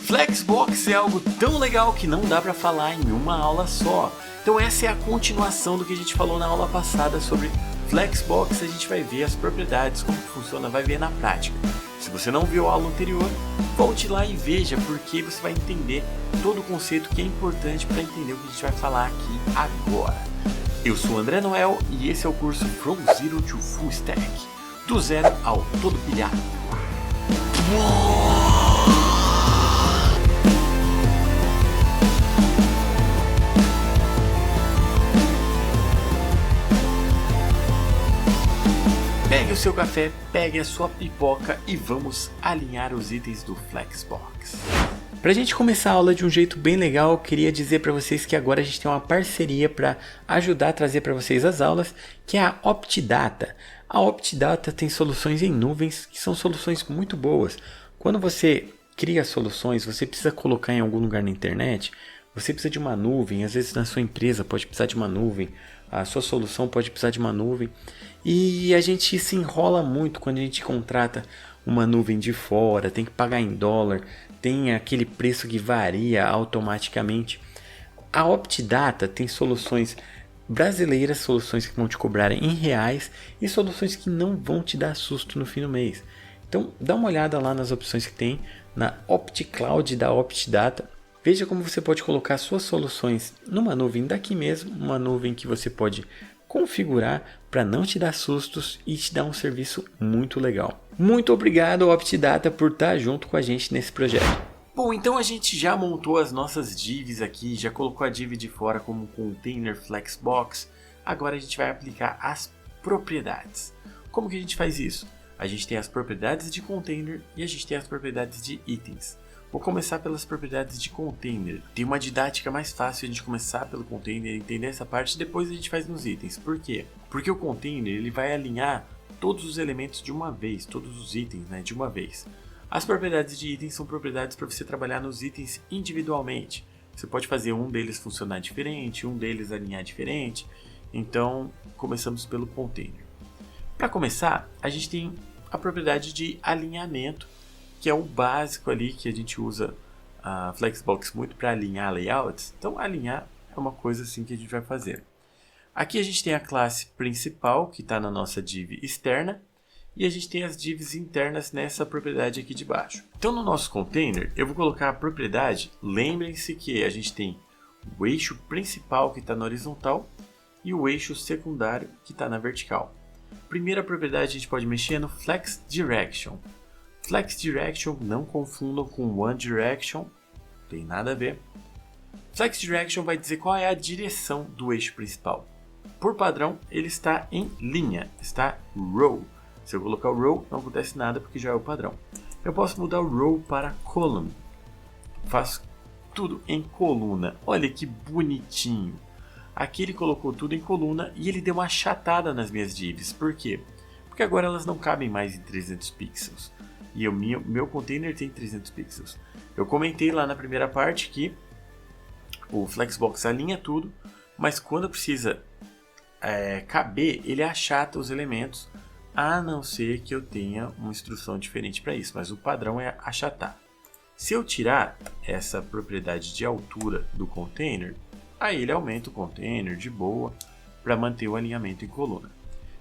Flexbox é algo tão legal que não dá para falar em uma aula só. Então essa é a continuação do que a gente falou na aula passada sobre Flexbox. A gente vai ver as propriedades, como funciona, vai ver na prática. Se você não viu a aula anterior, volte lá e veja, porque você vai entender todo o conceito que é importante para entender o que a gente vai falar aqui agora. Eu sou o André Noel e esse é o curso From Zero to Full Stack, do zero ao todo pilhado. Pegue o seu café, pegue a sua pipoca e vamos alinhar os itens do Flexbox. Para a gente começar a aula de um jeito bem legal, eu queria dizer para vocês que agora a gente tem uma parceria para ajudar a trazer para vocês as aulas, que é a Optidata. A Optidata tem soluções em nuvens que são soluções muito boas. Quando você cria soluções, você precisa colocar em algum lugar na internet, você precisa de uma nuvem, às vezes na sua empresa pode precisar de uma nuvem, a sua solução pode precisar de uma nuvem. E a gente se enrola muito quando a gente contrata uma nuvem de fora, tem que pagar em dólar, tem aquele preço que varia automaticamente. A Optidata tem soluções brasileiras, soluções que vão te cobrar em reais e soluções que não vão te dar susto no fim do mês. Então dá uma olhada lá nas opções que tem na OptiCloud da Optidata. Veja como você pode colocar suas soluções numa nuvem daqui mesmo, uma nuvem que você pode configurar para não te dar sustos e te dar um serviço muito legal. Muito obrigado, Optidata, por estar junto com a gente nesse projeto. Bom, então a gente já montou as nossas divs aqui, já colocou a div de fora como container Flexbox. Agora a gente vai aplicar as propriedades. Como que a gente faz isso? A gente tem as propriedades de container e a gente tem as propriedades de itens. Vou começar pelas propriedades de container. Tem uma didática mais fácil de começar pelo container, entender essa parte e depois a gente faz nos itens. Por quê? Porque o container ele vai alinhar todos os elementos de uma vez, todos os itens, de uma vez. As propriedades de itens são propriedades para você trabalhar nos itens individualmente. Você pode fazer um deles funcionar diferente, um deles alinhar diferente. Então, começamos pelo container. Para começar, a gente tem a propriedade de alinhamento, que é o básico ali que a gente usa a Flexbox muito para alinhar layouts. Então, alinhar é uma coisa assim que a gente vai fazer. Aqui a gente tem a classe principal, que está na nossa div externa, e a gente tem as divs internas nessa propriedade aqui de baixo. Então, no nosso container, eu vou colocar a propriedade. Lembrem-se que a gente tem o eixo principal, que está na horizontal, e o eixo secundário, que está na vertical. Primeira propriedade, a gente pode mexer no Flex Direction. Flex Direction, não confundam com One Direction, não tem nada a ver. Flex Direction vai dizer qual é a direção do eixo principal. Por padrão, ele está em linha, está row. Se eu colocar o row, não acontece nada porque já é o padrão. Eu posso mudar o row para column. Faço tudo em coluna. Olha que bonitinho. Aqui ele colocou tudo em coluna e ele deu uma achatada nas minhas divs. Por quê? Porque agora elas não cabem mais em 300 pixels. E o meu container tem 300 pixels. Eu comentei lá na primeira parte que o Flexbox alinha tudo, mas quando precisa caber, ele achata os elementos, a não ser que eu tenha uma instrução diferente para isso, mas o padrão é achatar. Se eu tirar essa propriedade de altura do container, aí ele aumenta o container de boa para manter o alinhamento em coluna.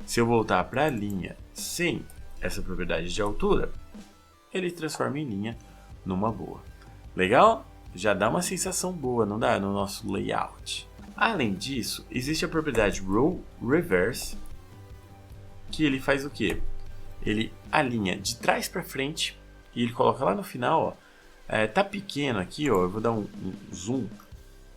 Se eu voltar para a linha sem essa propriedade de altura, ele transforma em linha numa boa. Legal? Já dá uma sensação boa, não dá? No nosso layout. Além disso, existe a propriedade Row Reverse, que ele faz o quê? Ele alinha de trás para frente e ele coloca lá no final, ó, tá pequeno aqui, ó, eu vou dar um zoom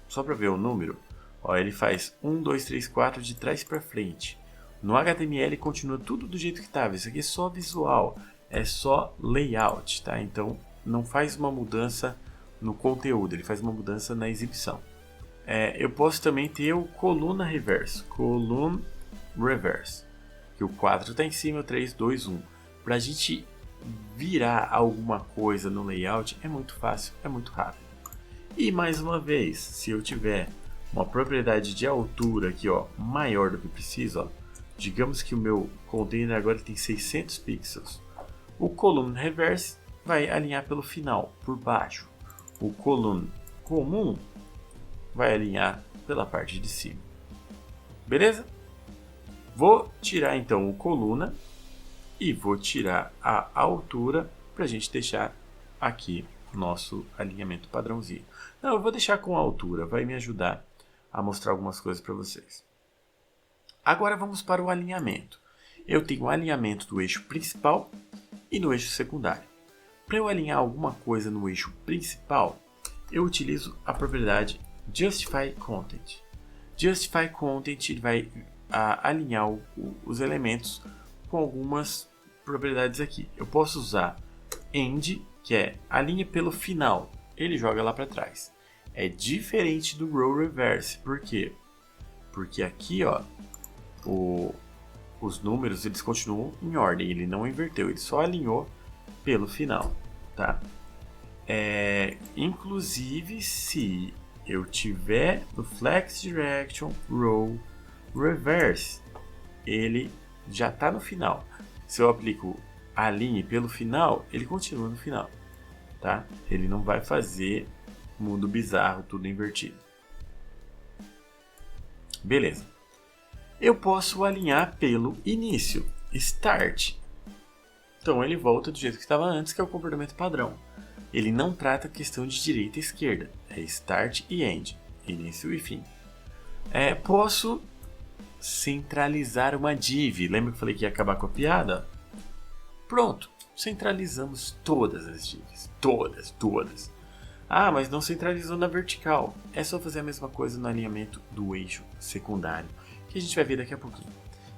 só para ver o número. Ó, ele faz 1, 2, 3, 4 de trás para frente. No HTML continua tudo do jeito que estava. Isso aqui é só visual, é só layout, tá? Então não faz uma mudança no conteúdo, ele faz uma mudança na exibição. Eu posso também ter o column reverse, que o 4 está em cima, o 3, 2, 1. Para a gente virar alguma coisa no layout é muito fácil, é muito rápido. E mais uma vez, se eu tiver uma propriedade de altura aqui, ó, maior do que preciso, ó, digamos que o meu container agora tem 600 pixels. O column reverse vai alinhar pelo final, por baixo. o column comum vai alinhar pela parte de cima. Beleza? Vou tirar então o coluna e vou tirar a altura para a gente deixar aqui nosso alinhamento padrãozinho. Não, eu vou deixar com a altura, vai me ajudar a mostrar algumas coisas para vocês. Agora vamos para o alinhamento. Eu tenho o alinhamento do eixo principal e no eixo secundário. Para eu alinhar alguma coisa no eixo principal, eu utilizo a propriedade Justify Content. Justify Content vai alinhar os elementos com algumas propriedades aqui. Eu posso usar End, que é alinha pelo final, ele joga lá para trás. É diferente do Row Reverse, por quê? Porque aqui, ó, os números eles continuam em ordem, ele não inverteu, ele só alinhou pelo final, tá? Inclusive, se eu tiver no Flex Direction Row Reverse, ele já está no final. Se eu aplico alinhe pelo final, ele continua no final, tá? Ele não vai fazer mundo bizarro, tudo invertido. Beleza. Eu posso alinhar pelo início, Start. Então ele volta do jeito que estava antes, que é o comportamento padrão. Ele não trata a questão de direita e esquerda, é Start e End, início e fim. Posso centralizar uma div. Lembra que eu falei que ia acabar com a piada? Pronto, centralizamos todas as divs, todas. Ah, mas não centralizou na vertical. É só fazer a mesma coisa no alinhamento do eixo secundário, que a gente vai ver daqui a pouquinho.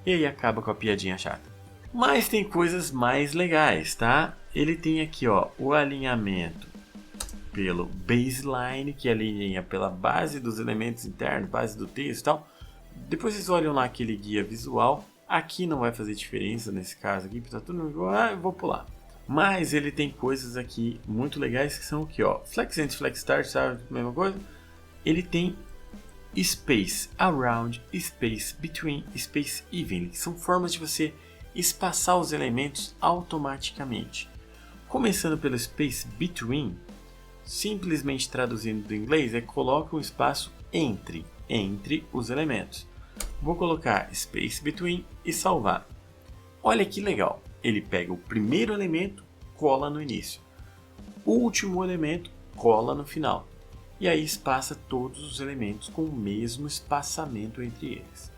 E aí acaba com a piadinha chata. Mas tem coisas mais legais, tá? Ele tem aqui, ó, o alinhamento pelo baseline, que alinha pela base dos elementos internos, base do texto e tal. Depois vocês olham lá aquele guia visual. Aqui não vai fazer diferença nesse caso aqui, porque tá tudo igual. Eu vou pular. Mas ele tem coisas aqui muito legais que são aqui, ó. Flex End, Flex Start, sabe? Mesma coisa. Ele tem Space Around, Space Between, Space Evenly, que são formas de você espaçar os elementos automaticamente. Começando pelo Space Between, simplesmente traduzindo do inglês, coloca um espaço entre os elementos. Vou colocar Space Between e salvar. Olha que legal, ele pega o primeiro elemento, cola no início. O último elemento, cola no final. E aí espaça todos os elementos com o mesmo espaçamento entre eles.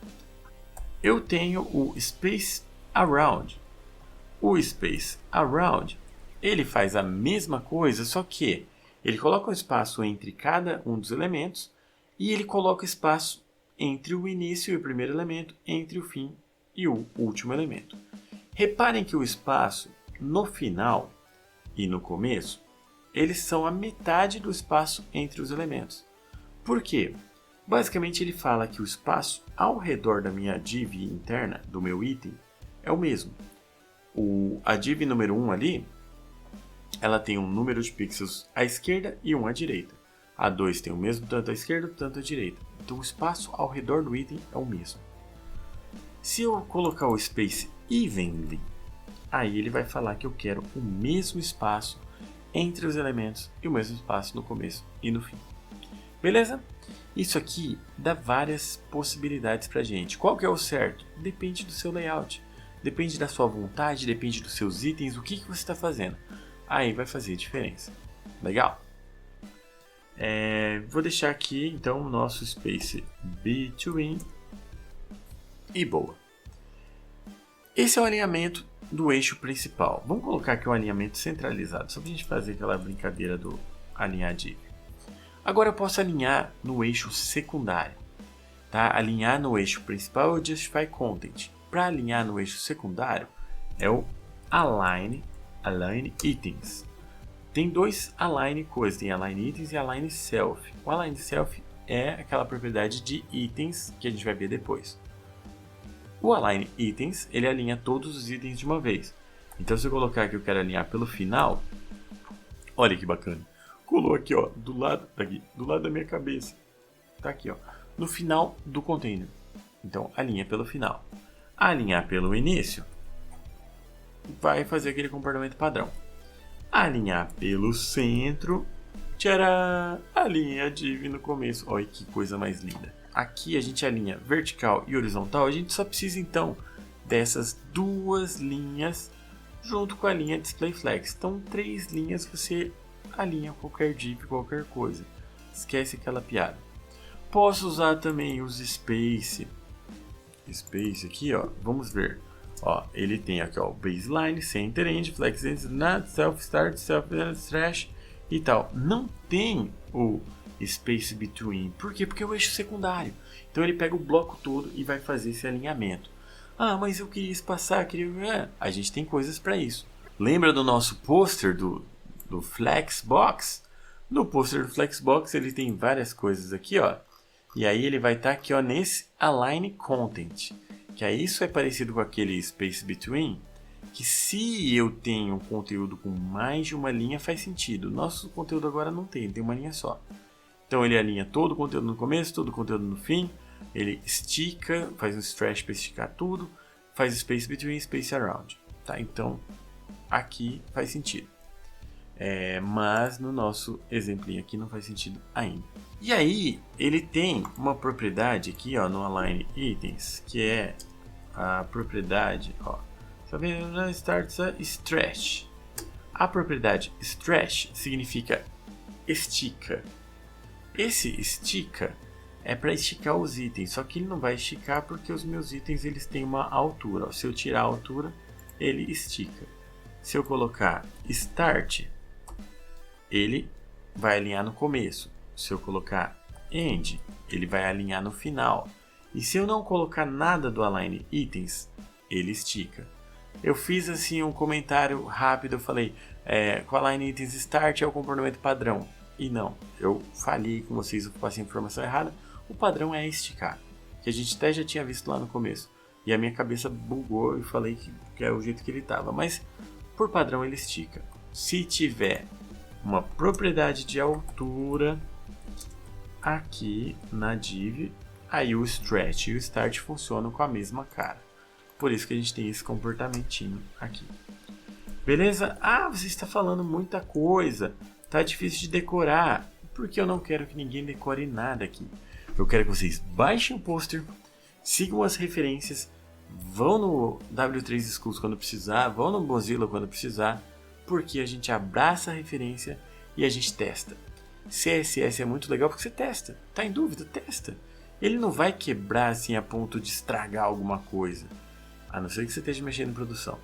Eu tenho o Space Around. O Space Around, ele faz a mesma coisa, só que ele coloca um espaço entre cada um dos elementos e ele coloca espaço entre o início e o primeiro elemento, entre o fim e o último elemento. Reparem que o espaço no final e no começo, eles são a metade do espaço entre os elementos. Por quê? Basicamente ele fala que o espaço ao redor da minha div interna, do meu item, é o mesmo. A div número 1 ali, ela tem um número de pixels à esquerda e um à direita. A 2 tem o mesmo tanto à esquerda, tanto à direita. Então o espaço ao redor do item é o mesmo. Se eu colocar o Space Evenly, aí ele vai falar que eu quero o mesmo espaço entre os elementos e o mesmo espaço no começo e no fim. Beleza? Isso aqui dá várias possibilidades pra gente. Qual que é o certo? Depende do seu layout. Depende da sua vontade, depende dos seus itens, o que você está fazendo. Aí vai fazer diferença. Legal? Vou deixar aqui então o nosso Space Between e boa. Esse é o alinhamento do eixo principal. Vamos colocar aqui o alinhamento centralizado, só para a gente fazer aquela brincadeira do alinhar div. Agora eu posso alinhar no eixo secundário. Tá? Alinhar no eixo principal é o Justify Content. Para alinhar no eixo secundário é o Align Items. Tem dois Align coisas, tem Align Items e Align Self. O Align Self é aquela propriedade de itens que a gente vai ver depois. O Align Items, ele alinha todos os itens de uma vez. Então se eu colocar que eu quero alinhar pelo final, olha que bacana. Colou aqui, ó, do lado da minha cabeça. Tá aqui, ó, no final do container. Então alinha pelo final. Alinhar pelo início vai fazer aquele comportamento padrão. Alinhar pelo centro, Tcharam! Alinha a div no começo. Olha que coisa mais linda. Aqui a gente alinha vertical e horizontal. A gente só precisa então dessas duas linhas junto com a linha display flex. Então 3 linhas você alinha qualquer div, qualquer coisa. Esquece aquela piada. Posso usar também os space aqui, ó. Vamos ver. Ó, ele tem aqui, ó, baseline, center, end, flex, end, not, self start, self trash e tal. Não tem o space between. Por quê? Porque é o eixo secundário. Então ele pega o bloco todo e vai fazer esse alinhamento. Ah, mas eu queria espaçar, queria... A gente tem coisas para isso. Lembra do nosso pôster do Flexbox? No pôster do Flexbox ele tem várias coisas aqui, ó. E aí ele vai estar aqui, ó, nesse Align Content. Que aí isso é parecido com aquele Space Between. Que se eu tenho um conteúdo com mais de uma linha faz sentido. Nosso conteúdo agora não tem uma linha só. Então ele alinha todo o conteúdo no começo, todo o conteúdo no fim. Ele estica, faz um stretch para esticar tudo. Faz Space Between, Space Around. Tá? Então aqui faz sentido. Mas no nosso exemplinho aqui não faz sentido ainda. E aí ele tem uma propriedade aqui, ó, no Align Items, que é a propriedade, ó, starts a stretch. A propriedade stretch significa estica. Esse estica é para esticar os itens, só que ele não vai esticar porque os meus itens eles têm uma altura. Ó. Se eu tirar a altura, ele estica. Se eu colocar start, ele vai alinhar no começo. Se eu colocar end, ele vai alinhar no final. E se eu não colocar nada do Align Items, ele estica. Eu fiz assim um comentário rápido, eu falei, com Align Items Start é o comportamento padrão. E não, eu falhei com vocês, eu passei a informação errada. O padrão é esticar, que a gente até já tinha visto lá no começo. E a minha cabeça bugou e falei que é o jeito que ele estava. Mas por padrão ele estica. Se tiver uma propriedade de altura aqui na div, aí o stretch e o start funcionam com a mesma cara. Por isso que a gente tem esse comportamentinho aqui. Beleza? Ah, você está falando muita coisa. Tá difícil de decorar. Porque eu não quero que ninguém decore nada aqui. Eu quero que vocês baixem o pôster, sigam as referências, vão no W3 Schools quando precisar, vão no Mozilla quando precisar, porque a gente abraça a referência e a gente testa. CSS é muito legal porque você testa. Tá em dúvida? Testa. Ele não vai quebrar assim a ponto de estragar alguma coisa. A não ser que você esteja mexendo em produção.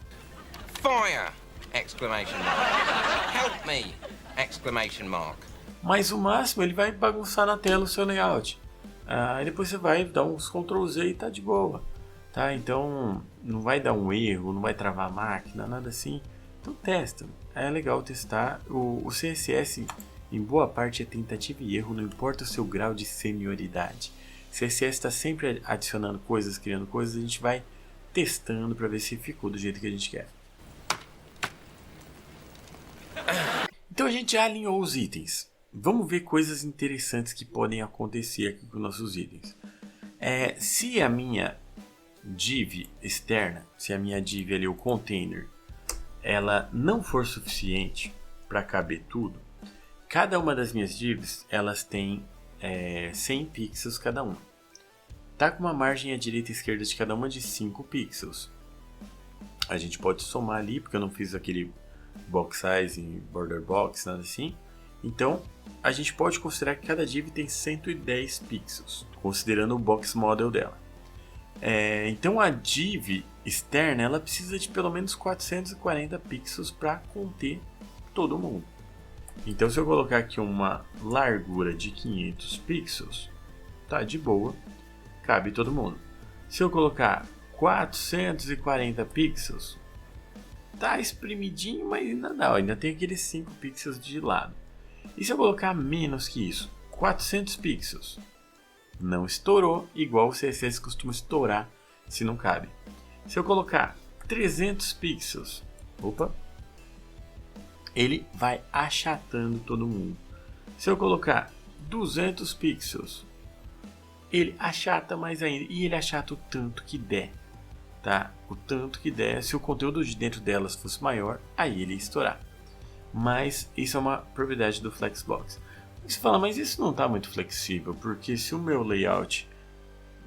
Fire! Exclamation mark. Help me! Exclamation mark. Mas o máximo ele vai bagunçar na tela o seu layout. Aí depois você vai dar uns Ctrl Z e tá de boa. Tá? Então não vai dar um erro, não vai travar a máquina, nada assim. Então testa. É legal testar. O CSS em boa parte é tentativa e erro, não importa o seu grau de senioridade. CSS está sempre adicionando coisas, criando coisas, a gente vai testando para ver se ficou do jeito que a gente quer. Então a gente já alinhou os itens. Vamos ver coisas interessantes que podem acontecer aqui com nossos itens. Se a minha div externa, se a minha div ali, o container, ela não for suficiente para caber tudo, cada uma das minhas divs elas têm 100 pixels cada uma. Tá com uma margem à direita e esquerda de cada uma de 5 pixels. A gente pode somar ali, porque eu não fiz aquele box size em border box, nada assim. Então, a gente pode considerar que cada div tem 110 pixels, considerando o box model dela. Então, a div externa ela precisa de pelo menos 440 pixels para conter todo mundo. Então, se eu colocar aqui uma largura de 500 pixels, tá de boa, cabe todo mundo. Se eu colocar 440 pixels, tá espremidinho, mas ainda não, ainda tem aqueles 5 pixels de lado. E se eu colocar menos que isso, 400 pixels, não estourou, igual o CSS costuma estourar se não cabe. Se eu colocar 300 pixels, ele vai achatando todo mundo. Se eu colocar 200 pixels, ele achata mais ainda, e ele achata o tanto que der. Tá? O tanto que der, se o conteúdo de dentro delas fosse maior, aí ele ia estourar. Mas isso é uma propriedade do Flexbox. Você fala, mas isso não está muito flexível, porque se o meu layout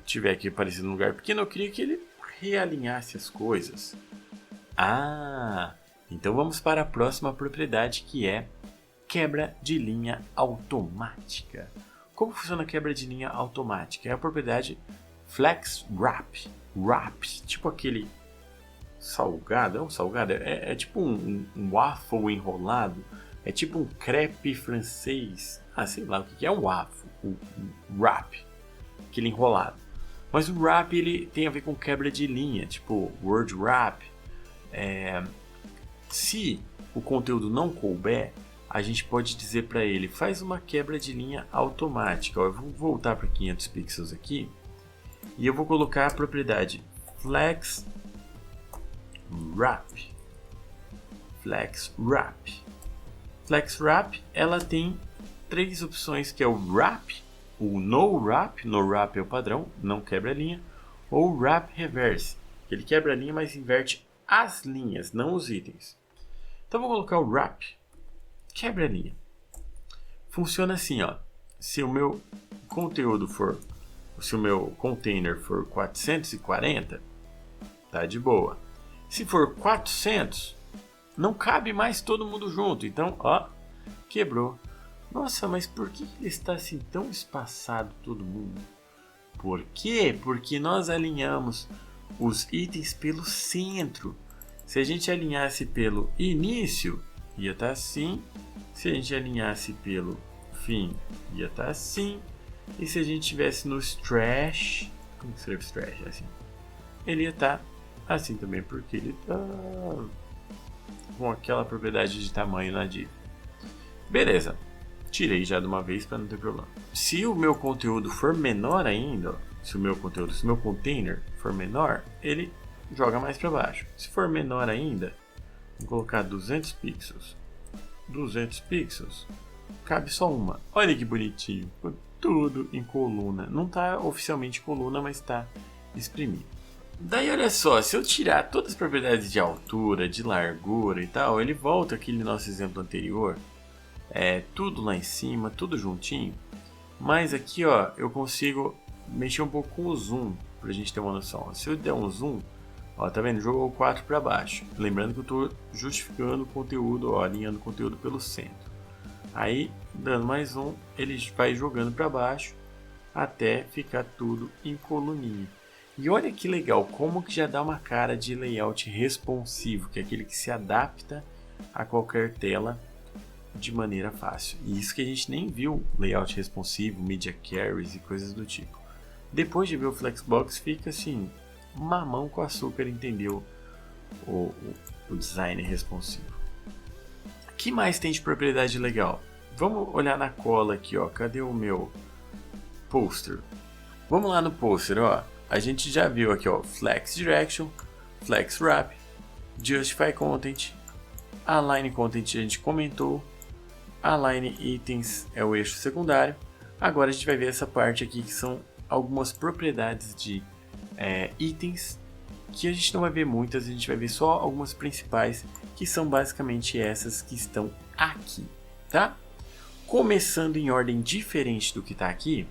tiver aqui aparecendo num lugar pequeno, eu queria que ele realinhasse as coisas. Ah, então vamos para a próxima propriedade, que é quebra de linha automática. Como funciona a quebra de linha automática? É a propriedade Flex Wrap. Wrap, tipo aquele salgado, é um salgado? É tipo um waffle enrolado. É tipo um crepe francês. Ah, sei lá o que é um waffle. Um wrap, aquele enrolado. Mas o wrap ele tem a ver com quebra de linha, tipo word wrap. Se o conteúdo não couber, a gente pode dizer para ele, faz uma quebra de linha automática. Eu vou voltar para 500 pixels aqui e eu vou colocar a propriedade Flex Wrap. Flex Wrap. Flex Wrap, ela tem 3 opções, que é o Wrap, o No Wrap, No Wrap é o padrão, não quebra a linha, ou o Wrap Reverse, que ele quebra a linha, mas inverte as linhas, não os itens. Então vou colocar o Wrap, quebra a linha. Funciona assim, ó. Se o meu conteúdo for, se o meu container for 440, tá de boa. Se for 400, não cabe mais todo mundo junto. Então, ó, quebrou. Nossa, mas por que ele está assim tão espaçado todo mundo? Por quê? Porque nós alinhamos os itens pelo centro. Se a gente alinhasse pelo início, ia estar assim. Se a gente alinhasse pelo fim, ia estar assim. E se a gente tivesse no stretch, como que serve stretch? Assim, ele ia estar assim também, porque ele está com aquela propriedade de tamanho na div. Beleza, tirei já de uma vez para não ter problema. Se o meu conteúdo for menor ainda, se o meu container for menor, ele joga mais para baixo. Se for menor ainda, vou colocar 200 pixels. 200 pixels, cabe só uma. Olha que bonitinho, tudo em coluna. Não está oficialmente coluna, mas está exprimido. Daí olha só, se eu tirar todas as propriedades de altura, de largura e tal, ele volta aquele nosso exemplo anterior. Tudo lá em cima, tudo juntinho. Mas aqui ó, eu consigo mexer um pouco com o zoom, pra gente ter uma noção. Se eu der um zoom, ó, tá vendo? Jogou o 4 para baixo. Lembrando que eu estou justificando o conteúdo, ó, alinhando o conteúdo pelo centro. Aí, dando mais um, ele vai jogando para baixo até ficar tudo em coluninha. E olha que legal, como que já dá uma cara de layout responsivo, que é aquele que se adapta a qualquer tela de maneira fácil. E isso que a gente nem viu layout responsivo, media carries e coisas do tipo. Depois de ver o Flexbox, fica assim, mamão com açúcar, entendeu o design responsivo. O que mais tem de propriedade legal? Vamos olhar na cola aqui, ó. Cadê o meu poster? Vamos lá no poster, ó. A gente já viu aqui, ó, Flex Direction, Flex Wrap, Justify Content, Align Content a gente comentou, Align Items é o eixo secundário. Agora a gente vai ver essa parte aqui que são algumas propriedades de itens, que a gente não vai ver muitas, a gente vai ver só algumas principais, que são basicamente essas que estão aqui, tá? Começando em ordem diferente do que está aqui,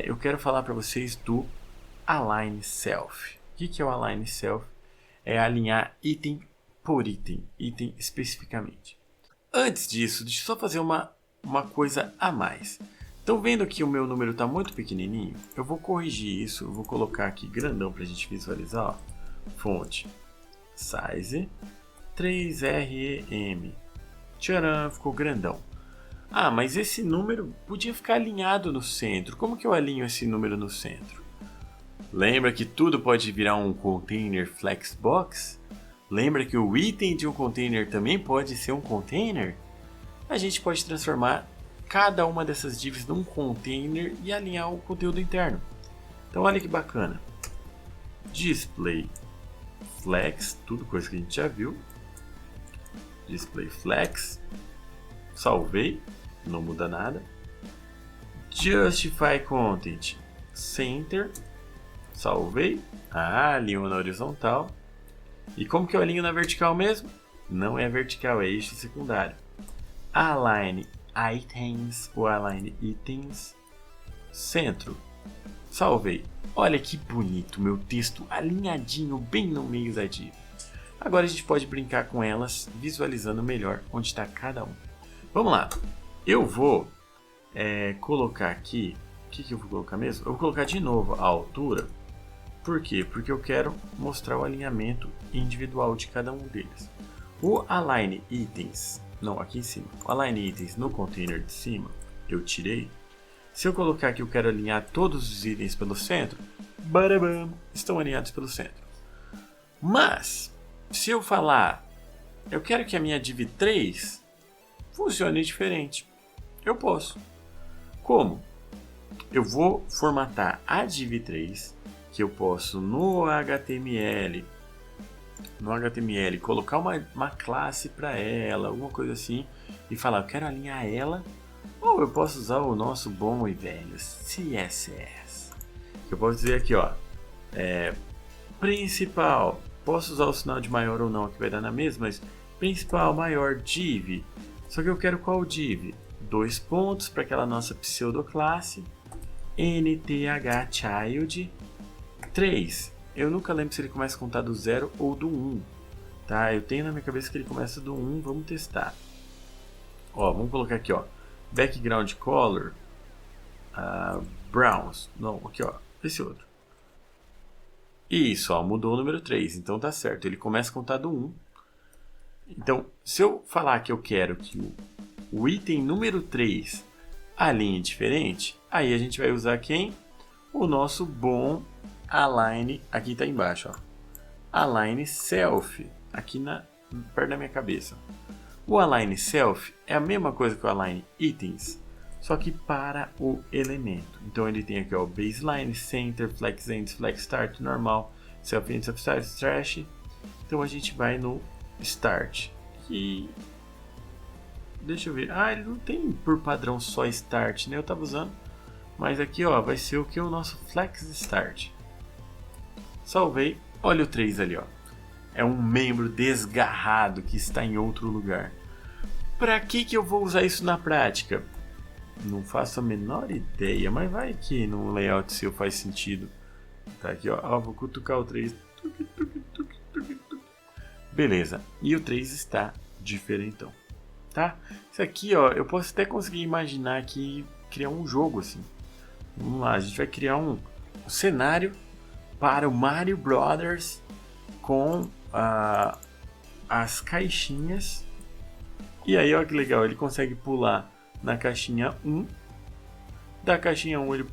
eu quero falar para vocês do Align Self. O que é o Align Self? É alinhar item por item, item especificamente. Antes disso, deixa eu só fazer uma coisa a mais. Estão vendo que o meu número está muito pequenininho? Eu vou corrigir isso, eu vou colocar aqui grandão para a gente visualizar. Ó. Fonte, size, 3REM. Tcharam, ficou grandão. Ah, mas esse número podia ficar alinhado no centro. Como que eu alinho esse número no centro? Lembra que tudo pode virar um container Flexbox? Lembra que o item de um container também pode ser um container? A gente pode transformar cada uma dessas divs num container e alinhar o conteúdo interno. Então olha que bacana. Display Flex, tudo coisa que a gente já viu. Display Flex. Salvei, não muda nada. Justify Content Center. Salvei. Alinho na horizontal. E como que eu alinho na vertical mesmo? Não é vertical, é eixo secundário. Align items, o align itens, centro. Salvei. Olha que bonito, meu texto alinhadinho bem no meio da div. Agora a gente pode brincar com elas, visualizando melhor onde está cada um. Vamos lá. Eu vou colocar aqui... O que eu vou colocar mesmo? Eu vou colocar de novo a altura. Por quê? Porque eu quero mostrar o alinhamento individual de cada um deles. O align itens... Não, aqui em cima. O align itens no container de cima, eu tirei. Se eu colocar aqui, eu quero alinhar todos os itens pelo centro. Barabam, estão alinhados pelo centro. Mas, se eu falar, eu quero que a minha div 3 funcione diferente. Eu posso. Como? Eu vou formatar a div 3, que eu posso no HTML colocar uma classe para ela, alguma coisa assim, e falar, eu quero alinhar ela. Ou eu posso usar o nosso bom e velho CSS. Eu posso dizer aqui, ó, principal. Posso usar o sinal de maior ou não, que vai dar na mesma, mas principal, maior, div. Só que eu quero qual div? 2 pontos para aquela nossa pseudoclasse. nthchild 3. Eu nunca lembro se ele começa a contar do 0 ou do 1. Tá? Eu tenho na minha cabeça que ele começa do 1. Vamos testar. Ó, vamos colocar aqui, ó. Background color browns. Não, aqui ó, esse outro. Isso, ó, mudou o número 3, então tá certo. Ele começa a contar do 1. Então, se eu falar que eu quero que o item número 3 alinhe diferente, aí a gente vai usar quem? O nosso bom align, aqui tá embaixo, ó. Align self, aqui perto da minha cabeça. O align self é a mesma coisa que o align itens, só que para o elemento. Então ele tem aqui ó, baseline, center, flex ends, flex start, normal, self end, self start, trash. Então a gente vai no start. Que deixa eu ver. Ah, ele não tem por padrão só start, né? Eu tava usando, mas aqui ó, vai ser o que o nosso flex start. Salvei. Olha o 3 ali ó. É um membro desgarrado que está em outro lugar. Para que eu vou usar isso na prática? Não faço a menor ideia, mas vai que no layout seu faz sentido. Tá aqui, ó. Vou cutucar o 3. Beleza. E o 3 está diferentão. Tá? Isso aqui, ó, eu posso até conseguir imaginar aqui criar um jogo assim. Vamos lá, a gente vai criar um cenário para o Mario Brothers com as caixinhas. E aí, ó que legal, ele consegue pular na caixinha 1. Da caixinha 1 ele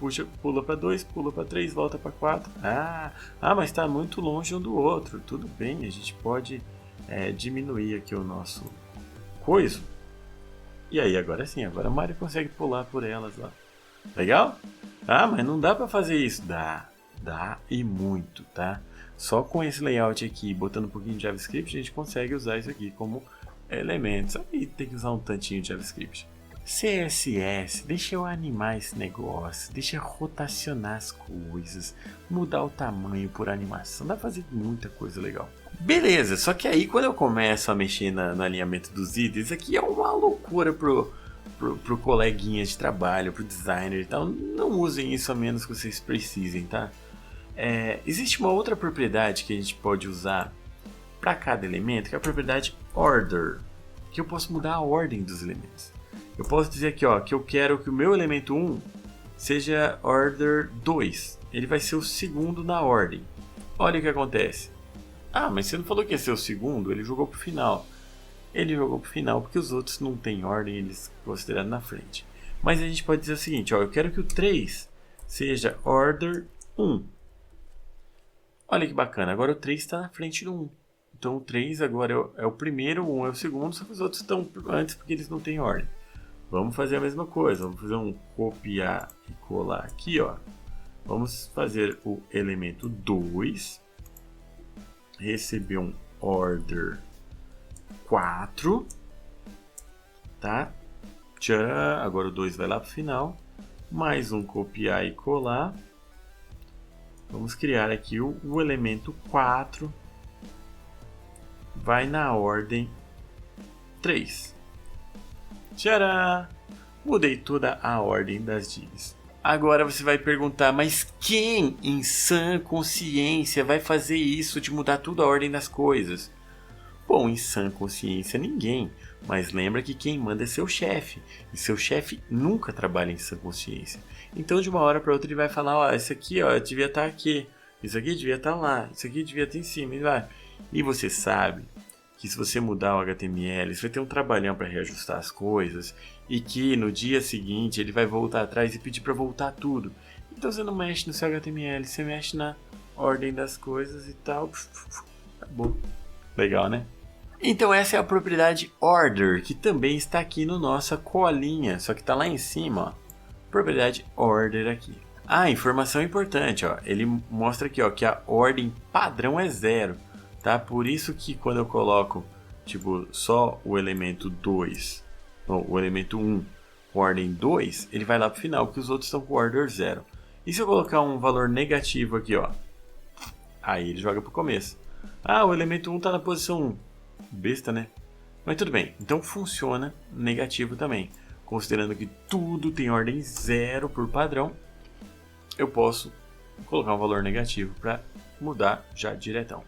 pula para 2, pula para 3, volta para 4. Mas está muito longe um do outro. Tudo bem, a gente pode diminuir aqui o nosso coiso. E aí, agora sim, agora o Mario consegue pular por elas lá. Legal? Mas não dá para fazer isso. Dá e muito, tá? Só com esse layout aqui, botando um pouquinho de JavaScript, a gente consegue usar isso aqui como elementos. Aí tem que usar um tantinho de JavaScript. CSS, deixa eu animar esse negócio, deixa eu rotacionar as coisas, mudar o tamanho por animação, dá pra fazer muita coisa legal. Beleza, só que aí quando eu começo a mexer no alinhamento dos itens, aqui é uma loucura pro coleguinha de trabalho, pro designer e tal. Não usem isso a menos que vocês precisem, tá? Existe uma outra propriedade que a gente pode usar para cada elemento, que é a propriedade order, que eu posso mudar a ordem dos elementos. Eu posso dizer aqui ó, que eu quero que o meu elemento 1 seja order 2. Ele vai ser o segundo na ordem. Olha o que acontece. Mas você não falou que ia ser o segundo? Ele jogou pro final. Ele jogou pro final porque os outros não têm ordem, eles consideraram na frente. Mas a gente pode dizer o seguinte, ó, eu quero que o 3 seja order 1. Olha que bacana, agora o 3 está na frente do 1. Então o 3 agora é o primeiro, o 1 é o segundo, só que os outros estão antes porque eles não têm ordem. Vamos fazer a mesma coisa, vamos fazer um copiar e colar aqui, ó. Vamos fazer o elemento 2, receber um order 4, tá? Tcharam, agora o 2 vai lá para o final, mais um copiar e colar. Vamos criar aqui o elemento 4, vai na ordem 3. Tcharam! Mudei toda a ordem das divs. Agora você vai perguntar, mas quem em sã consciência vai fazer isso de mudar toda a ordem das coisas? Bom, em sã consciência ninguém, mas lembra que quem manda é seu chefe, e seu chefe nunca trabalha em sã consciência. Então de uma hora para outra ele vai falar, ó, isso aqui ó, devia estar aqui, isso aqui devia estar lá, isso aqui devia estar em cima, e vai. E você sabe que se você mudar o HTML, você vai ter um trabalhão para reajustar as coisas, e que no dia seguinte ele vai voltar atrás e pedir para voltar tudo. Então você não mexe no seu HTML, você mexe na ordem das coisas e tal. Acabou. Legal, né? Então essa é a propriedade order, que também está aqui no nossa colinha, só que está lá em cima, ó. Propriedade order aqui. Ah, informação importante, ó. Ele mostra aqui, ó, que a ordem padrão é 0, tá? Por isso que quando eu coloco, tipo, só o elemento 2, ou o elemento 1 com ordem 2, ele vai lá pro final, porque os outros estão com order 0. E se eu colocar um valor negativo aqui, ó, aí ele joga pro começo. Ah, o elemento 1 está na posição 1. Besta, né? Mas tudo bem. Então funciona negativo também. Considerando que tudo tem ordem 0 por padrão, eu posso colocar um valor negativo para mudar já diretão.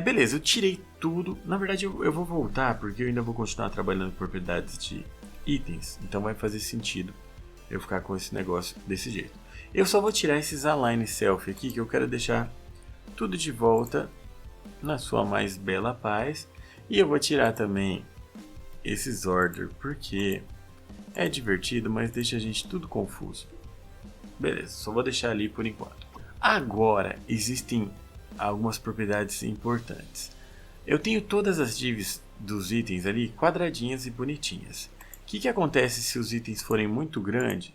Beleza, eu tirei tudo. Na verdade, eu vou voltar porque eu ainda vou continuar trabalhando com propriedades de itens. Então vai fazer sentido eu ficar com esse negócio desse jeito. Eu só vou tirar esses align self aqui, que eu quero deixar tudo de volta na sua mais bela paz. E eu vou tirar também esses order, porque é divertido, mas deixa a gente tudo confuso. Beleza, só vou deixar ali por enquanto. Agora, existem algumas propriedades importantes. Eu tenho todas as divs dos itens ali quadradinhas e bonitinhas. O que acontece se os itens forem muito grandes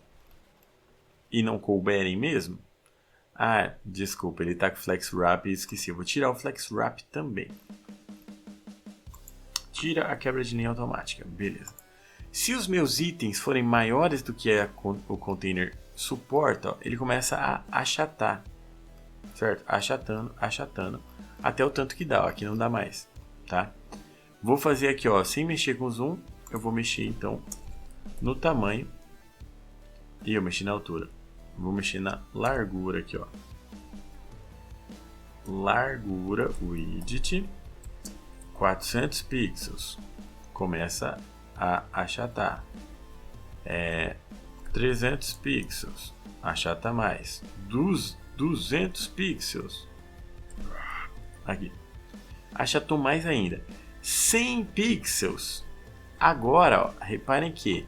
e não couberem mesmo? Ah, desculpa, ele está com flex wrap e esqueci. Eu vou tirar o flex wrap também. Tira a quebra de linha automática, beleza. Se os meus itens forem maiores do que o container suporta, ó, ele começa a achatar, certo? Achatando, até o tanto que dá, ó, aqui não dá mais, tá? Vou fazer aqui, ó, sem mexer com o zoom, eu vou mexer então no tamanho e eu mexi na altura. Vou mexer na largura aqui, ó. Largura, widget, 400 pixels. Começa a achatar. 300 pixels. Achata mais. 200 pixels. Aqui. Achatou mais ainda. 100 pixels. Agora, ó, reparem que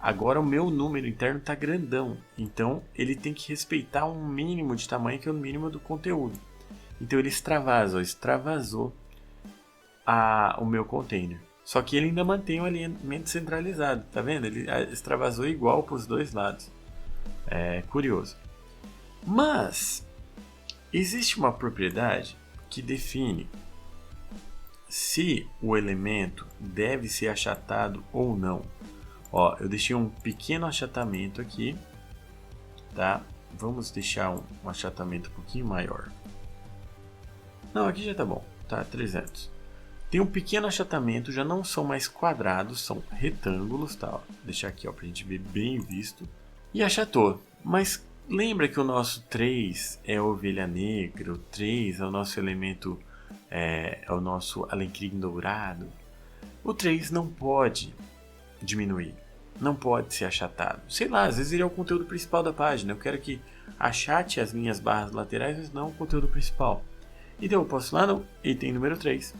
agora o meu número interno está grandão, então ele tem que respeitar um mínimo de tamanho que é o mínimo do conteúdo. Então ele extravasou o meu container. Só que ele ainda mantém o alinhamento centralizado, tá vendo? Ele extravasou igual para os dois lados. É curioso. Mas existe uma propriedade que define se o elemento deve ser achatado ou não. Ó, eu deixei um pequeno achatamento aqui, tá? Vamos deixar um achatamento um pouquinho maior. Não, aqui já tá bom, tá? 300. Tem um pequeno achatamento, já não são mais quadrados, são retângulos, tá? Ó, deixar aqui, ó, pra gente ver bem visto. E achatou, mas lembra que o nosso 3 é a ovelha negra, o 3 é o nosso elemento, é o nosso alecrim dourado. O 3 não pode diminuir, não pode ser achatado. Sei lá, às vezes ele é o conteúdo principal da página. Eu quero que achate as minhas barras laterais, mas não o conteúdo principal. Então eu posso ir lá no item número 3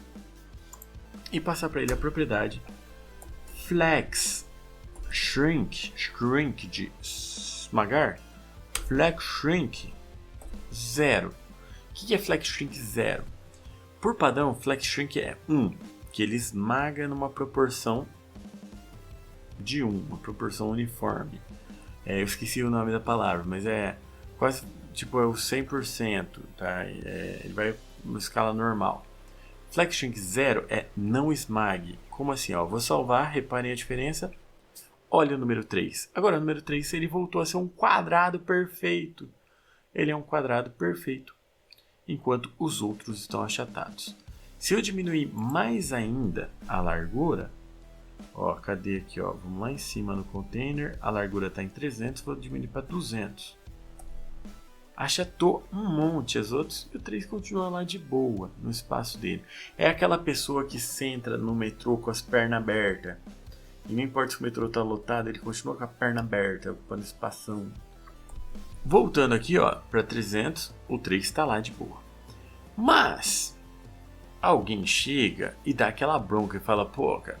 e passar para ele a propriedade flex shrink de esmagar, flex shrink 0. O que é flex shrink 0? Por padrão, flex shrink é 1, que ele esmaga numa proporção de 1, uma proporção uniforme. Eu esqueci o nome da palavra, mas é quase tipo é o 100%, tá? Ele vai numa escala normal. Flex shrink 0 é não esmague. Como assim? Ó, vou salvar, reparem a diferença. Olha o número 3. Agora o número 3 ele voltou a ser um quadrado perfeito. Ele é um quadrado perfeito, enquanto os outros estão achatados. Se eu diminuir mais ainda a largura, Ó, cadê aqui, ó? Vamos lá em cima no container, a largura está em 300, vou diminuir para 200. Achatou um monte as outras e o 3 continua lá de boa, no espaço dele. É aquela pessoa que senta no metrô com as pernas abertas. E não importa se o metrô está lotado, ele continua com a perna aberta, ocupando espação. Voltando aqui, ó, para 300, o 3 está lá de boa. Mas alguém chega e dá aquela bronca e fala: pô, cara,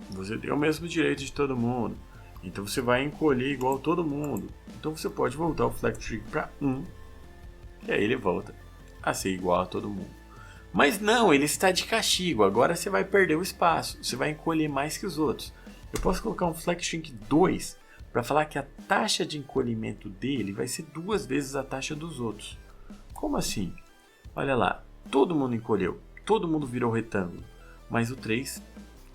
você tem o mesmo direito de todo mundo, então você vai encolher igual todo mundo. Então você pode voltar o flex shrink para 1, e aí ele volta a ser igual a todo mundo. Mas não, ele está de castigo, agora você vai perder o espaço, você vai encolher mais que os outros. Eu posso colocar um flex shrink 2 para falar que a taxa de encolhimento dele vai ser 2 vezes a taxa dos outros. Como assim? Olha lá, todo mundo encolheu, todo mundo virou retângulo, mas o 3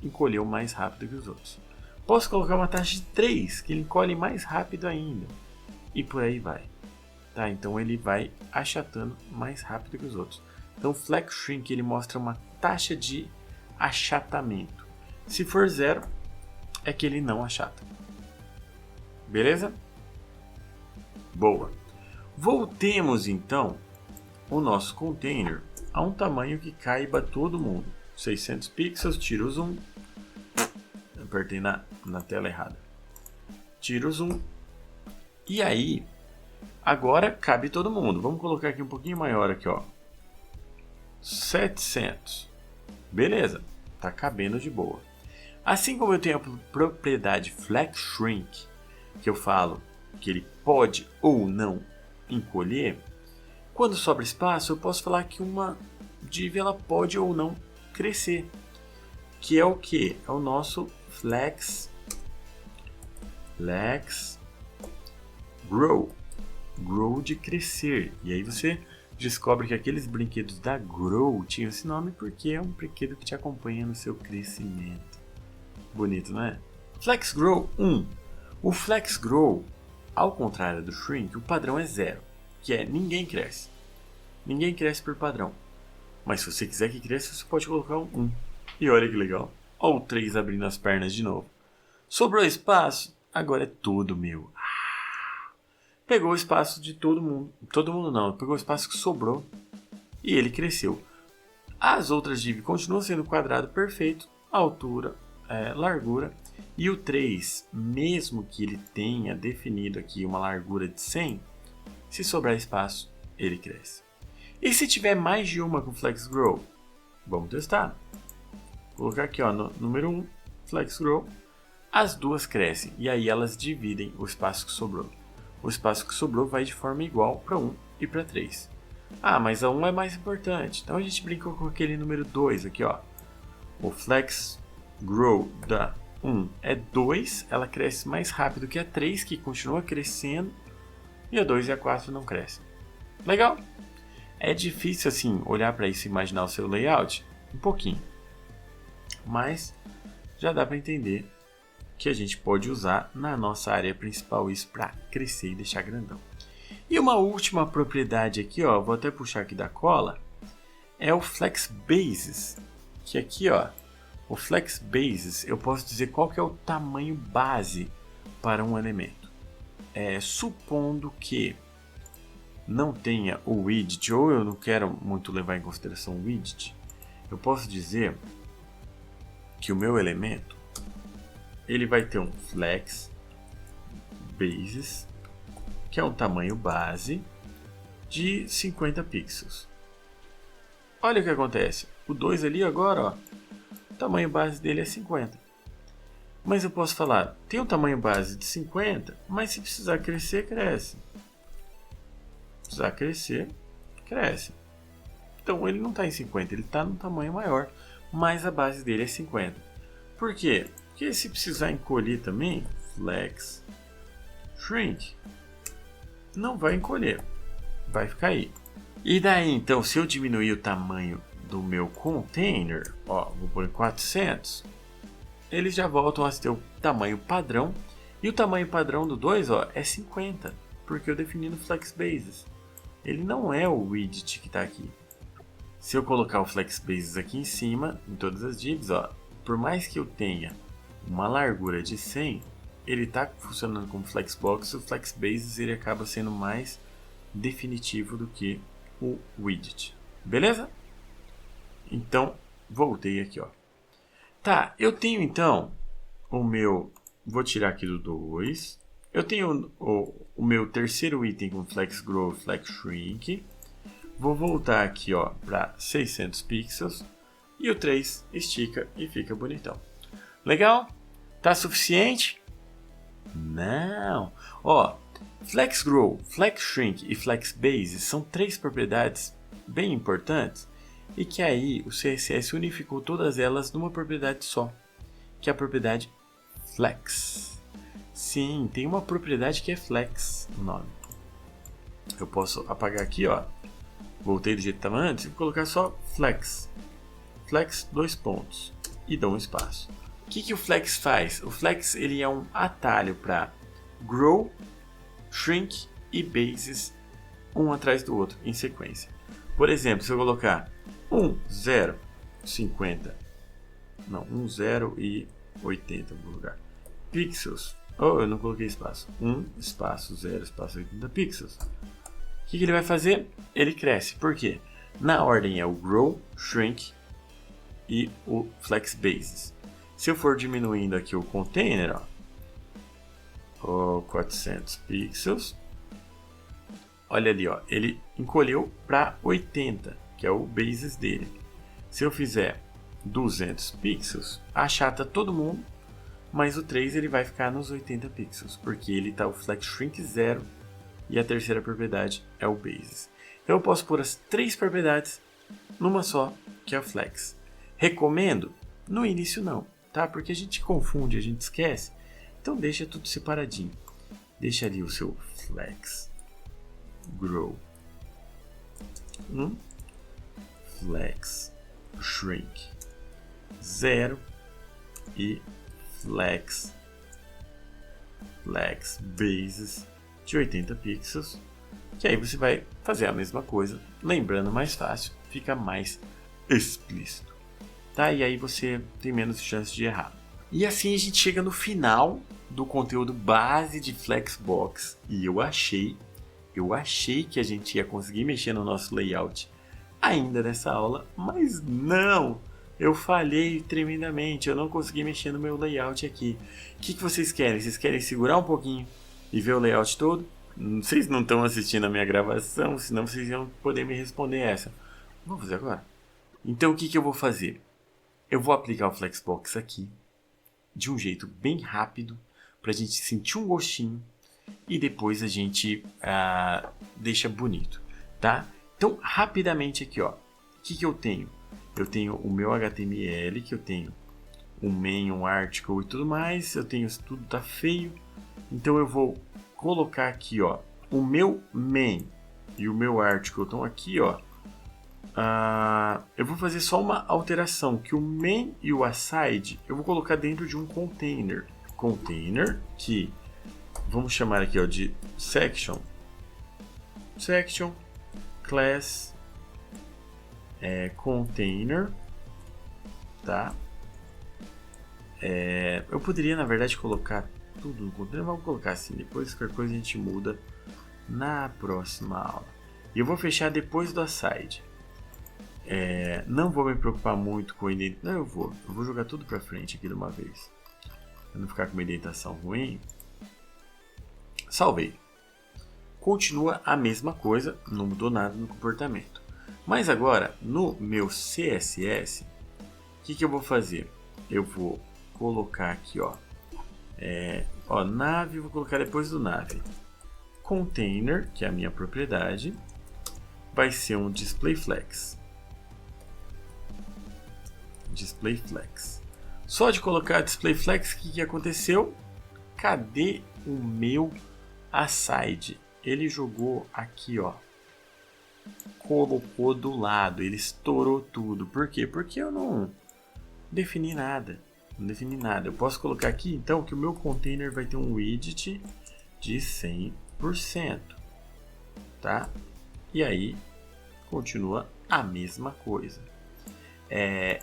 encolheu mais rápido que os outros. Posso colocar uma taxa de 3, que ele encolhe mais rápido ainda. E por aí vai. Tá? Então ele vai achatando mais rápido que os outros. Então o Flex Shrink ele mostra uma taxa de achatamento. Se for 0, é que ele não achata. Beleza? Boa. Voltemos então o nosso container a um tamanho que caiba todo mundo. 600 pixels, tiro o zoom. Apertei na tela errada. Tiro o zoom. E aí, agora cabe todo mundo. Vamos colocar aqui um pouquinho maior aqui, ó. 700. Beleza, tá cabendo de boa. Assim como eu tenho a propriedade Flex Shrink, que eu falo que ele pode ou não encolher, quando sobra espaço, eu posso falar que uma div ela pode ou não crescer, que é o que? É o nosso Flex Grow. Grow de crescer. E aí você descobre que aqueles brinquedos da Grow tinham esse nome porque é um brinquedo que te acompanha no seu crescimento. Bonito, não é? Flex Grow 1. O Flex Grow, ao contrário do Shrink, o padrão é 0, que é ninguém cresce. Ninguém cresce por padrão. Mas se você quiser que cresça, você pode colocar um 1. E olha que legal. Olha o 3 abrindo as pernas de novo. Sobrou espaço? Agora é todo meu. Pegou o espaço de todo mundo. Todo mundo não. Pegou o espaço que sobrou. E ele cresceu. As outras divs continuam sendo quadrado perfeito. Altura, largura. E o 3, mesmo que ele tenha definido aqui uma largura de 100, se sobrar espaço, ele cresce. E se tiver mais de uma com Flex Grow? Vamos testar. Vou colocar aqui, ó, no número 1, Flex Grow. As duas crescem e aí elas dividem o espaço que sobrou. O espaço que sobrou vai de forma igual para 1 e para 3. Ah, mas a 1 é mais importante. Então a gente brinca com aquele número 2 aqui, ó. O Flex Grow da 1 é 2, ela cresce mais rápido que a 3, que continua crescendo, e a 2 e a 4 não crescem. Legal? É difícil assim olhar para isso e imaginar o seu layout? Um pouquinho. Mas já dá para entender que a gente pode usar na nossa área principal isso para crescer e deixar grandão. E uma última propriedade aqui, ó, vou até puxar aqui da cola, é o Flex Bases, que aqui, ó, o Flex Bases, eu posso dizer qual que é o tamanho base para um elemento. Supondo que não tenha o widget, ou eu não quero muito levar em consideração o widget, eu posso dizer que o meu elemento ele vai ter um Flex Bases, que é um tamanho base de 50 pixels. Olha o que acontece. O 2 ali agora, ó, o tamanho base dele é 50. Mas eu posso falar, tem um tamanho base de 50, mas se precisar crescer, cresce. Se precisar crescer, cresce. Então ele não está em 50, ele está num tamanho maior, mas a base dele é 50. Por quê? Porque se precisar encolher também, Flex Shrink, não vai encolher, vai ficar aí. E daí então, se eu diminuir o tamanho do meu container, ó, vou pôr em 400, eles já voltam a ter o tamanho padrão, e o tamanho padrão do 2, ó, é 50, porque eu defini no Flex Bases. Ele não é o widget que está aqui. Se eu colocar o Flex Bases aqui em cima, em todas as divs, ó, por mais que eu tenha uma largura de 100, ele está funcionando como Flexbox. O FlexBases ele acaba sendo mais definitivo do que o widget. Beleza? Então, voltei aqui, ó. Tá, eu tenho então o meu... Vou tirar aqui do 2. Eu tenho o meu terceiro item com FlexGrow e FlexShrink. Vou voltar aqui, ó, para 600 pixels. E o 3 estica e fica bonitão. Legal? Tá suficiente? Não. Ó, FlexGrow, FlexShrink e FlexBase são 3 propriedades bem importantes e que aí o CSS unificou todas elas numa propriedade só, que é a propriedade Flex. Sim, tem uma propriedade que é Flex o nome. Eu posso apagar aqui, ó. Voltei do jeito que estava antes e vou colocar só Flex. Flex, 2 pontos. E dou um espaço. O que o Flex faz? O Flex ele é um atalho para Grow, Shrink e Bases um atrás do outro em sequência. Por exemplo, se eu colocar 1, 0, 50. Não, 1, 0 e 80 no lugar. Pixels. Oh, eu não coloquei espaço. 1, espaço, 0, espaço, 80 pixels. O que ele vai fazer? Ele cresce. Por quê? Na ordem é o Grow, Shrink e o Flex Bases. Se eu for diminuindo aqui o container, ó, 400 pixels. Olha ali, ó, ele encolheu para 80, que é o bases dele. Se eu fizer 200 pixels, achata todo mundo, mas o 3 ele vai ficar nos 80 pixels, porque ele está o Flex Shrink 0 e a terceira propriedade é o bases. Então eu posso pôr as 3 propriedades numa só, que é o Flex. Recomendo? No início não, tá? Porque a gente confunde, a gente esquece. Então deixa tudo separadinho. Deixa ali o seu Flex Grow, Flex Shrink 0 e Flex Bases de 80 pixels, que aí você vai fazer a mesma coisa, lembrando mais fácil, fica mais explícito, tá? E aí você tem menos chance de errar. E assim a gente chega no final do conteúdo base de Flexbox e eu achei que a gente ia conseguir mexer no nosso layout ainda nessa aula, mas não! Eu falhei tremendamente, eu não consegui mexer no meu layout aqui. O que vocês querem? Vocês querem segurar um pouquinho e ver o layout todo? Vocês não estão assistindo a minha gravação, senão vocês iam poder me responder essa. Vamos fazer agora? Então o que eu vou fazer? Eu vou aplicar o Flexbox aqui, de um jeito bem rápido, para a gente sentir um gostinho. E depois a gente deixa bonito, tá? Então, rapidamente aqui, ó. O que eu tenho? Eu tenho o meu HTML, que eu tenho um main, um article e tudo mais. Eu tenho tudo tá feio. Então, eu vou colocar aqui, ó. O meu main e o meu article estão aqui, ó. Eu vou fazer só uma alteração, que o main e o aside eu vou colocar dentro de um container. Container que... Vamos chamar aqui, ó, de section class container, tá? Eu poderia, na verdade, colocar tudo no container, vamos colocar assim, depois qualquer coisa a gente muda na próxima aula. E eu vou fechar depois do aside. Não vou me preocupar muito com a indentação, não, eu vou jogar tudo para frente aqui de uma vez, para não ficar com uma indentação ruim. Salvei. Continua a mesma coisa, não mudou nada no comportamento. Mas agora, no meu CSS, o que eu vou fazer? Eu vou colocar aqui, ó, nave, vou colocar depois do nave. Container, que é a minha propriedade, vai ser um displayFlex. DisplayFlex. Só de colocar displayFlex, o que aconteceu? Cadê o meu aside? Ele jogou aqui, ó, colocou do lado, ele estourou tudo. Por quê? Porque eu não defini nada. Eu posso colocar aqui, então, que o meu container vai ter um widget de 100%, tá? E aí, continua a mesma coisa.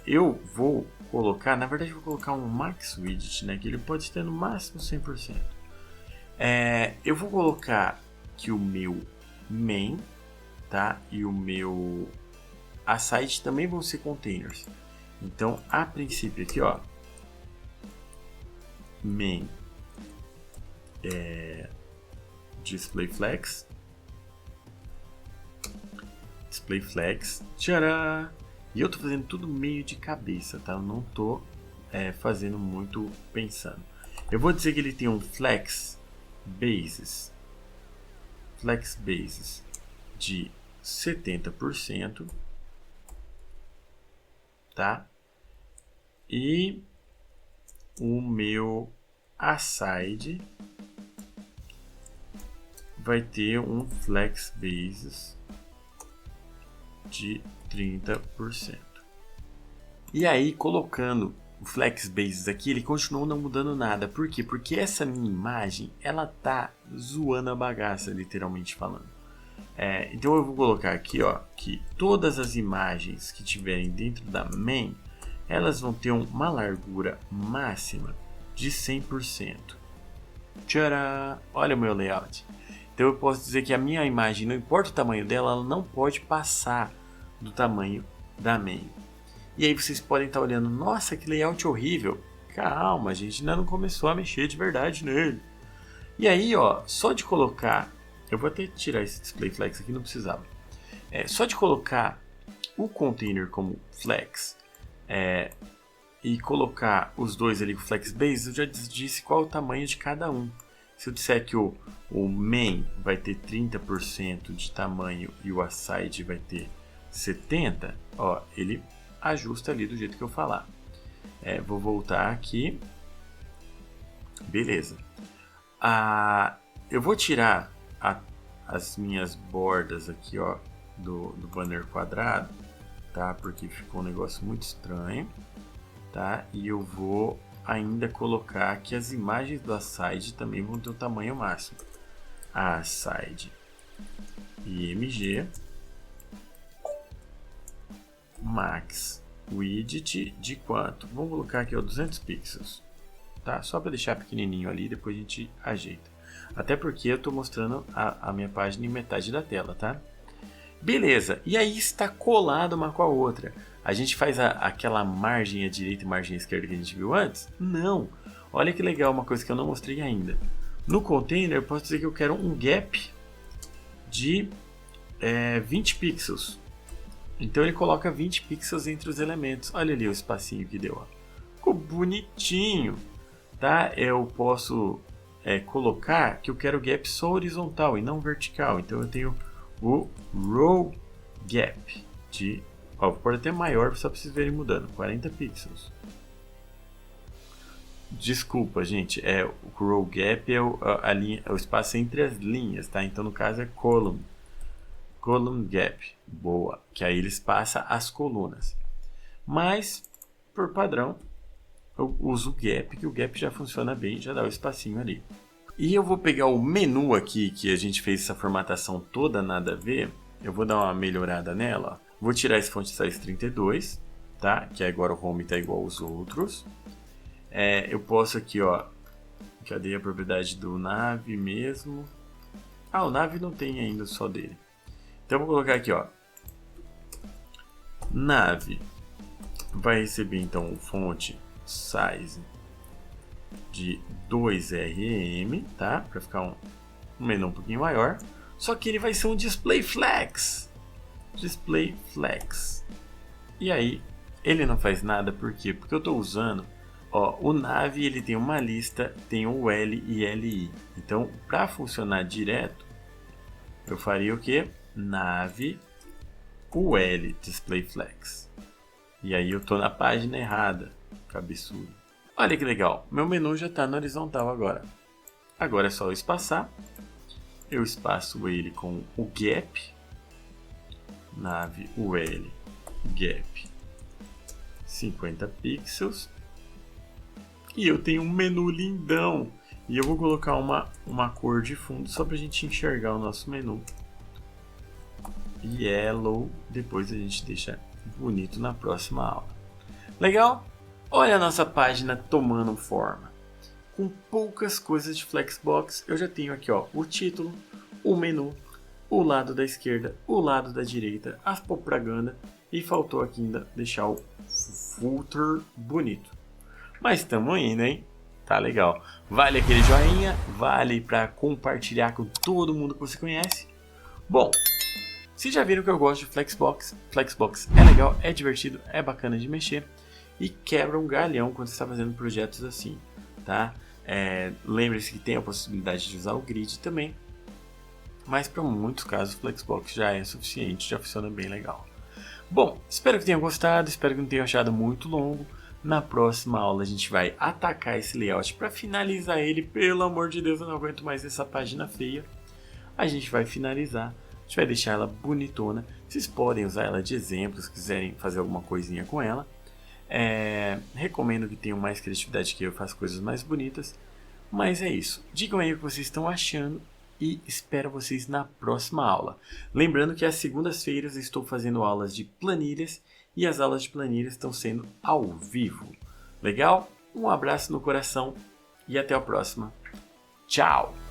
Eu vou colocar, na verdade eu vou colocar um Max Widget, né, que ele pode ter no máximo 100%. Eu vou colocar que o meu main, tá, e o meu aside também vão ser containers. Então, a princípio aqui, ó, main display flex, tcharam! E eu tô fazendo tudo meio de cabeça, tá? Eu não tô fazendo muito pensando. Eu vou dizer que ele tem um flex basis de 70%, tá? E o meu aside vai ter um flex basis de 30%. E aí, colocando o flex basis aqui, ele continua não mudando nada. Por quê? Porque essa minha imagem, ela tá zoando a bagaça, literalmente falando. Então eu vou colocar aqui, ó, que todas as imagens que tiverem dentro da main, elas vão ter uma largura máxima de 100%. Tcharam! Olha o meu layout. Então eu posso dizer que a minha imagem, não importa o tamanho dela, ela não pode passar do tamanho da main. E aí vocês podem estar olhando, nossa, que layout horrível. Calma, a gente ainda não começou a mexer de verdade nele. E aí, ó, só de colocar, eu vou até tirar esse display flex aqui, não precisava. Só de colocar o container como flex e colocar os dois ali com flex base, eu já disse qual é o tamanho de cada um. Se eu disser que o main vai ter 30% de tamanho e o aside vai ter 70%, ó, ele ajusta ali do jeito que eu falar. Vou voltar aqui. Beleza. Eu vou tirar as minhas bordas aqui, ó, do banner quadrado, tá? Porque ficou um negócio muito estranho, tá? E eu vou ainda colocar que as imagens do aside também vão ter o tamanho máximo. Aside img max widget de quanto? Vamos colocar aqui, ó, 200 pixels, tá? Só para deixar pequenininho ali, depois a gente ajeita. Até porque eu estou mostrando a minha página em metade da tela, tá? Beleza, e aí está colado uma com a outra. A gente faz aquela margem à direita e margem à esquerda que a gente viu antes? Não! Olha que legal, uma coisa que eu não mostrei ainda. No container, eu posso dizer que eu quero um gap de 20 pixels. Então ele coloca 20 pixels entre os elementos. Olha ali o espacinho que deu. Ó. Ficou bonitinho. Tá? Eu posso colocar que eu quero gap só horizontal e não vertical. Então eu tenho o row gap de... Ó, vou pôr até maior só para vocês verem mudando. 40 pixels. Desculpa, gente. O row gap é o espaço entre as linhas, tá? Então no caso é column gap. Boa. Que aí eles passam as colunas. Mas, por padrão, eu uso o gap, que o gap já funciona bem, já dá o espacinho ali. E eu vou pegar o menu aqui, que a gente fez essa formatação toda nada a ver. Eu vou dar uma melhorada nela. Ó. Vou tirar esse font size 32, tá? Que agora o home está igual aos outros. Eu posso aqui, ó. Cadê a propriedade do nav mesmo? O nav não tem ainda só dele. Então eu vou colocar aqui, ó. Nav vai receber então o font size de 2rm, tá? Para ficar um menu um pouquinho maior. Só que ele vai ser um display flex. E aí ele não faz nada, por quê? Porque eu estou usando, ó, o nav, ele tem uma lista, tem o L e LI. Então, para funcionar direto, eu faria o que? Nav UL display flex. E aí eu tô na página errada, cabeçudo. Olha que legal, meu menu já está na horizontal agora. Agora é só eu espaçar. Eu espaço ele com o gap, nav UL gap 50 pixels. E eu tenho um menu lindão. E eu vou colocar uma cor de fundo só para a gente enxergar o nosso menu. Yellow, depois a gente deixa bonito na próxima aula. Legal? Olha a nossa página tomando forma. Com poucas coisas de Flexbox, eu já tenho aqui ó, o título, o menu, o lado da esquerda, o lado da direita, a propaganda e faltou aqui ainda deixar o footer bonito. Mas estamos indo, hein? Tá legal. Vale aquele joinha, vale para compartilhar com todo mundo que você conhece. Bom, vocês já viram que eu gosto de Flexbox. Flexbox é legal, é divertido, é bacana de mexer e quebra um galhão quando você está fazendo projetos assim, tá? Lembre-se que tem a possibilidade de usar o grid também, mas para muitos casos o Flexbox já é suficiente, já funciona bem legal. Bom, espero que tenham gostado, espero que não tenham achado muito longo. Na próxima aula a gente vai atacar esse layout para finalizar ele. Pelo amor de Deus, eu não aguento mais essa página feia. A gente vai finalizar, a gente vai deixar ela bonitona. Vocês podem usar ela de exemplo se quiserem fazer alguma coisinha com ela. Recomendo que tenham mais criatividade que eu, faço coisas mais bonitas. Mas é isso. Digam aí o que vocês estão achando e espero vocês na próxima aula. Lembrando que às segundas-feiras eu estou fazendo aulas de planilhas e as aulas de planilhas estão sendo ao vivo. Legal? Um abraço no coração e até a próxima. Tchau!